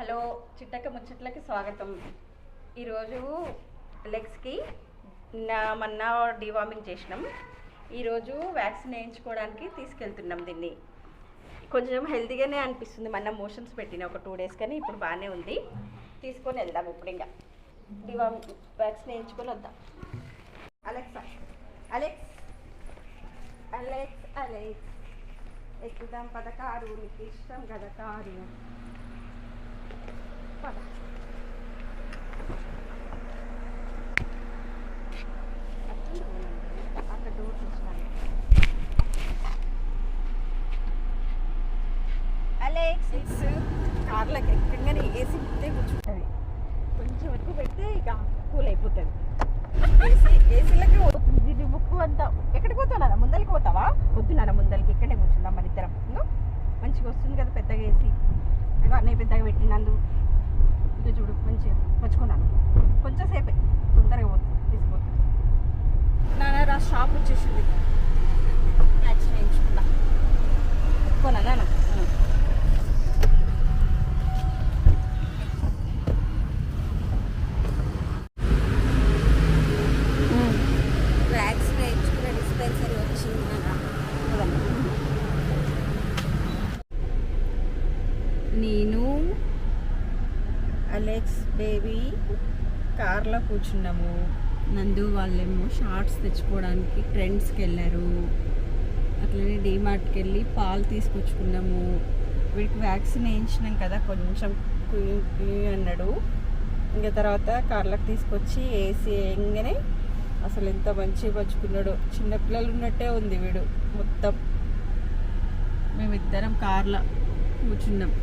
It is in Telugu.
హలో చిట్టక్క ముచ్చట్లకి స్వాగతం. ఈరోజు లెగ్స్కి మొన్న డివార్మింగ్ చేసినాం. ఈరోజు వ్యాక్సిన్ వేయించుకోవడానికి తీసుకెళ్తున్నాం. దీన్ని కొంచెం హెల్తీగానే అనిపిస్తుంది. మొన్న మోషన్స్ పెట్టిన ఒక 2 days కానీ ఇప్పుడు బాగానే ఉంది. తీసుకొని వెళ్దాం. ఇప్పుడు ఇంకా డివార్మింగ్ వ్యాక్సిన్ వేయించుకొని వద్దాం. అలెక్స్ అలెక్స్ అలెక్స్ ఎక్కుదాం పద కారు, నీకు ఇష్టం కదా కారు. అక్కడ డోర్ చూసినాను. అలెక్స్ కార్లోకి ఎక్కగానే ఏసీ పెడితే కూర్చుంటుంది. కొంచెం ఎక్కువ పెడితే ఇక కూల్ అయిపోతుంది. ఏసీలకి పోతుంది ఇది బుక్ అంతా. ఎక్కడికి పోతున్నా? ముందరికి పోతావా? వద్దున్నారా ముందరికి, ఇక్కడనే కూర్చుందాం మన ఇద్దరం. ఇంకో మంచిగా వస్తుంది కదా పెద్దగా ఏసీ. ఇంకా అన్నయ్య పెద్దగా పెట్టినందు ఇక చూడు మంచిగా వచ్చుకున్నాను. కొంచెం సేపే తొందరగా పోతుంది, తీసుకుపోతుంది. నాన్న షాప్ వచ్చేసింది. వ్యాక్సిన్ వేయించుకుందా పోనా నాన్న? వ్యాక్సిన్ వేయించుకున్న డిస్పెన్సరీ వచ్చింది నాన్న. నేను అలెక్స్ బేబీ కార్లో కూర్చున్నాము. నందు వాళ్ళేమో షార్ట్స్ తెచ్చుకోవడానికి ట్రెండ్స్కి వెళ్ళారు. అట్లనే డీమార్ట్కి వెళ్ళి పాలు తీసుకొచ్చుకున్నాము. వీడికి వ్యాక్సిన్ వేయించినాం కదా, కొంచెం అన్నాడు. ఇంకా తర్వాత కార్లోకి తీసుకొచ్చి వేసి వేయగానే అసలు ఎంత మంచిగా పంచుకున్నాడు. చిన్నపిల్లలు ఉన్నట్టే ఉంది వీడు మొత్తం. మేమిద్దరం కార్లో కూర్చున్నాం.